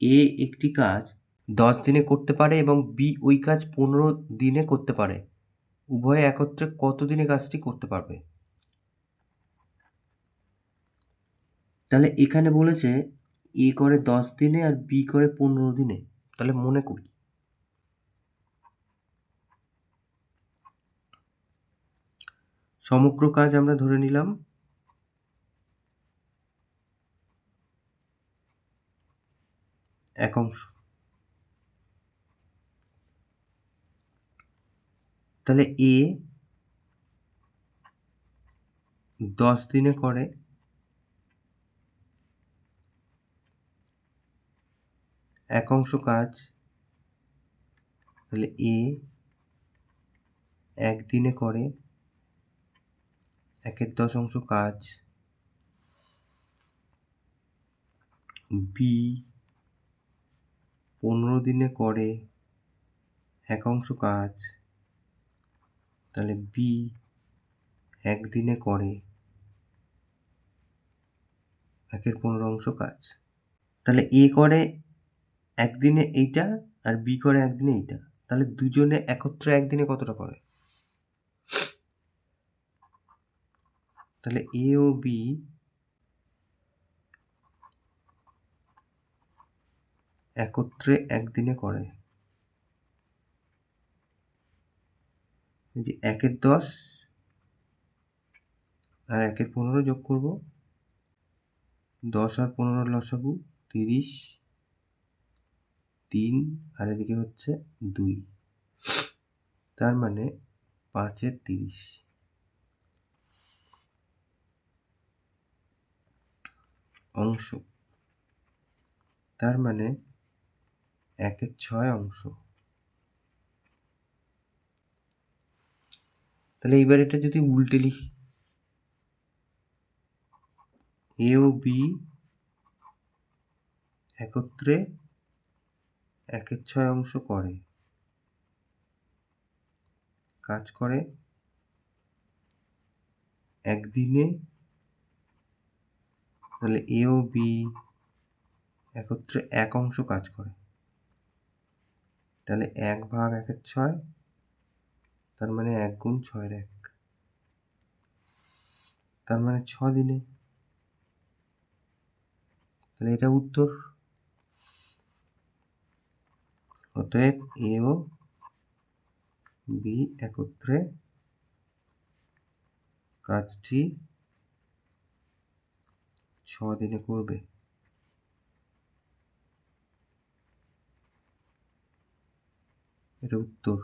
এ একটি কাজ 10 দিনে করতে পারে এবং বি ওই কাজ 15 দিনে করতে পারে, উভয়ে একত্রে কত দিনে কাজটি করতে পারবে? তাহলে এখানে বলেছে এ করে 10 দিনে আর বি করে 15 দিনে। তাহলে মনে করি সমগ্র কাজ আমরা ধরে নিলাম এক অংশ। তাহলে এ 10 দিনে করে এক অংশ কাজ, তাহলে এ 1 দিনে করে 1/10 অংশ কাজ, বি 15 দিনে করে 1 অংশ কাজ, তাহলে বি 1 দিনে করে 1/15 অংশ কাজ। তাহলে এ করে 1 দিনে এইটা আর বি করে 1 দিনে এইটা, তাহলে দুজনে একত্রে 1 দিনে কতটা করে? তাহলে এ ও বি একত্রে 1 দিনে করে, এই যে 1/10 আর 1/15 যোগ করব, 10 আর 15 লসাগু 30, 3 আর এদিকে হচ্ছে 2, তার মানে 5/30 অংশ, তার মানে 1/6 অংশ। তাহলে এইবার এটা যদি উল্টে লিখি, এ ও বি একত্রে 1/6 অংশ করে, কাজ করে 1 দিনে, তাহলে এ ও বি একত্রে 1 অংশ কাজ করে, তাহলে 1/1/6, তার মানে 1 গুণ 6/1, তার মানে 6 দিনে। তাহলে এটা উত্তর। অতএব এ ও বি একত্রে কাজটি 6 দিনে করবে। এটা উত্তর।